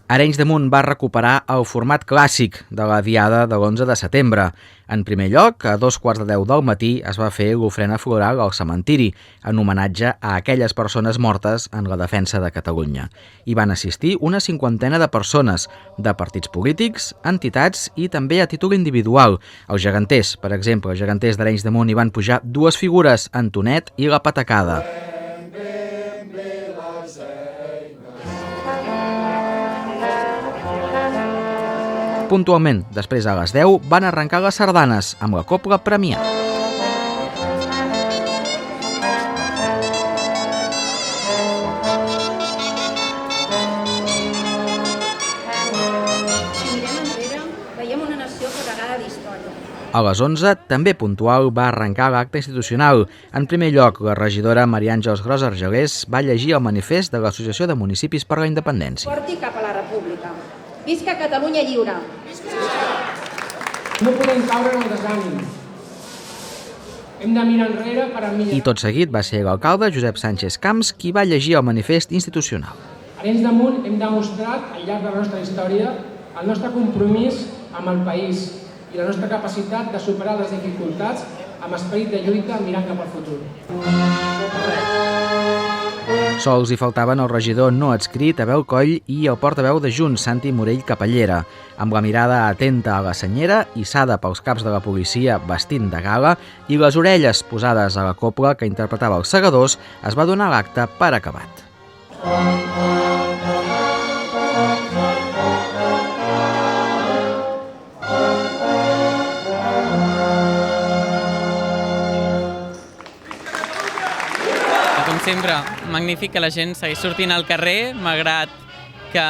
Arenys de Munt va recuperar el format clàssic de la Diada de l'11 de setembre. En primer lloc, a 2:15 del matí es va fer l'ofrena floral al cementiri, en homenatge a aquelles persones mortes en la defensa de Catalunya. Hi van assistir una cinquantena de persones, de partits polítics, entitats i també a títol individual. Els geganters, per exemple, els geganters d'Arenys de Munt hi van pujar dues figures, Antonet i la Patacada. Puntualment, després a les 10, van arrencar les sardanes amb la cobla Premià. Si mirem enrere, veiem una nació carregada d'història. A les 11, també puntual, va arrencar l'acte institucional. En primer lloc, la regidora Maria Àngels Gros Argelers va llegir el manifest de l'Associació de Municipis per la Independència. Porti cap a la República. Visca Catalunya lliure! No podem caure en el desànim. Hem de mirar enrere per a millorar. I tot seguit va ser l'alcalde Josep Sánchez Camps qui va llegir el manifest institucional. A Arenys de Munt hem demostrat al llarg de la nostra història el nostre compromís amb el país i la nostra capacitat de superar les dificultats amb esperit de lluita mirant cap al futur. Sols hi faltaven el regidor no adscrit Abel Coll i el portaveu de Junts, Santi Morell Capellera, amb la mirada atenta a la senyera, hissada pels caps de la policia vestint de gala i les orelles posades a la cobla que interpretava els segadors, es va donar l'acte per acabat. Com sempre, magnífic que la gent segueix sortint al carrer, malgrat que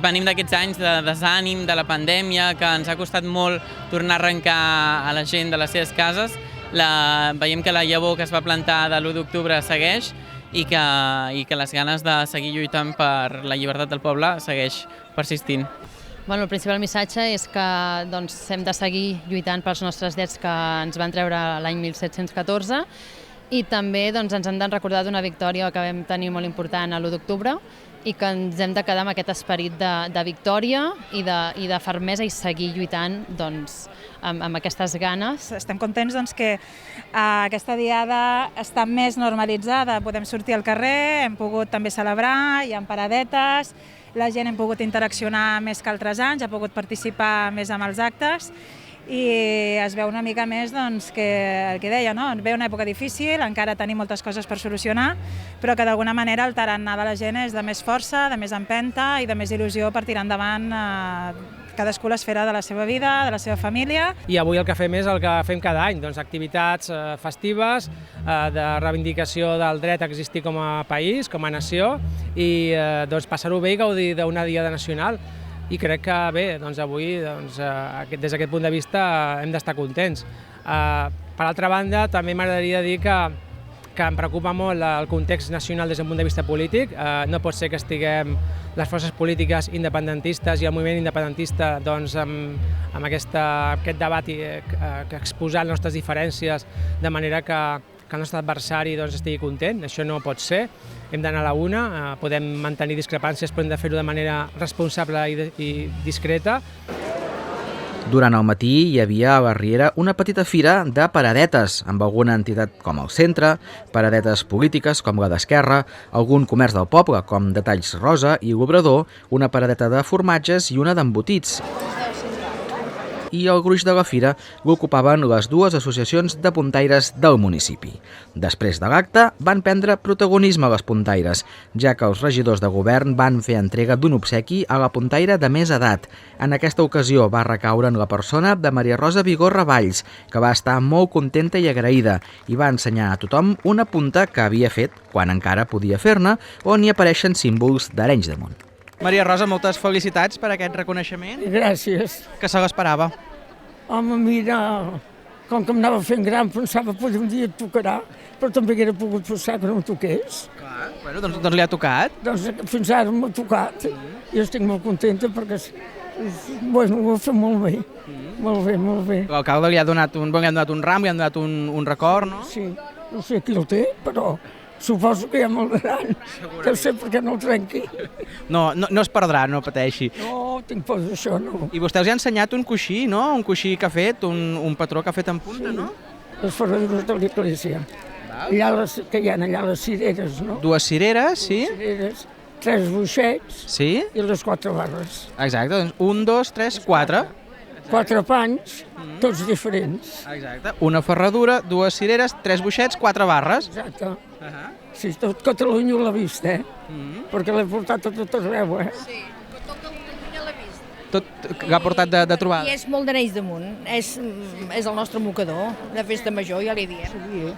venim d'aquests anys de desànim, de la pandèmia, que ens ha costat molt tornar a arrencar a la gent de les seves cases. Veiem que la llavor que es va plantar de l'1 d'octubre segueix i que les ganes de seguir lluitant per la llibertat del poble segueix persistint. El principal missatge és que hem de seguir lluitant pels nostres drets que ens van treure l'any 1714 i també ens hem de recordar d'una victòria que vam tenir molt important l'1 d'octubre i que ens hem de quedar amb aquest esperit de victòria i de fermesa i seguir lluitant amb aquestes ganes. Estem contents que aquesta diada està més normalitzada, podem sortir al carrer, hem pogut també celebrar, hi ha paradetes, la gent hem pogut interaccionar més que altres anys, ha pogut participar més amb els actes i es veu una mica més que el que deia, ve una època difícil, encara tenim moltes coses per solucionar, però que d'alguna manera el tarannà de la gent és de més força, de més empenta i de més il·lusió per tirar endavant cadascú l'esfera de la seva vida, de la seva família. I avui el que fem és el que fem cada any, activitats festives de reivindicació del dret a existir com a país, com a nació, i passar-ho bé i gaudir d'una diada nacional. I crec que bé, avui des d'aquest punt de vista hem d'estar contents. Per altra banda, també m'agradaria dir que em preocupa molt el context nacional des d'un punt de vista polític. No pot ser que estiguem les forces polítiques independentistes i el moviment independentista amb aquest debat exposant les nostres diferències de manera que el nostre adversari estigui content. Això no pot ser. Hem d'anar a la una, podem mantenir discrepàncies però hem de fer-ho de manera responsable i discreta. Durant el matí hi havia a la Riera una petita fira de paradetes amb alguna entitat com el Centre, paradetes polítiques com la d'Esquerra, algun comerç del poble com Detalls Rosa i l'Obrador, una paradeta de formatges i una d'embotits. I el gruix de la fira l'ocupaven les dues associacions de puntaires del municipi. Després de l'acte van prendre protagonisme les puntaires, ja que els regidors de govern van fer entrega d'un obsequi a la puntaire de més edat. En aquesta ocasió va recaure en la persona de Maria Rosa Vigorra Valls, que va estar molt contenta i agraïda i va ensenyar a tothom una punta que havia fet quan encara podia fer-ne, on hi apareixen símbols d'Arenys de Munt. Maria Rosa, moltes felicitats per aquest reconeixement. Gràcies. Que se l'esperava? Home, mira, com que em anava fent gran, pensava que un dia et tocarà, però també hauria pogut pensar que no em toqués. Clar, bueno, doncs li ha tocat. Doncs fins ara m'ha tocat. Jo estic molt contenta perquè ho ha fet molt bé. Molt bé, molt bé. L'alcalde li ha donat un ram, li ha donat un record, no? Sí, no sé qui el té, però Suposo que ja me'l daran. Deu ser perquè no el trenqui. No es perdrà, no pateixi. No, tinc por d'això, no. I vostè els ha ensenyat un coixí, no? Un coixí que ha fet, un patró que ha fet en punta, no? Les ferradures de l'església. Que hi ha allà les cireres, no? 2 cireres, sí? Cireres, 3 boixets Sí? i les 4 barres. Exacte, doncs 1, 2, 3, 4. 4 panys, tots diferents. Exacte. Una ferradura, 2 cireres, 3 boixets, 4 barres. Exacte. Sí, tot Catalunya l'ha vist, perquè l'he portat a tot arreu, Sí, tot Catalunya l'ha vist. Tot que ha portat de trobada. I és molt d'Arenys de Munt, és el nostre mocador de festa major, ja li diem. Sí,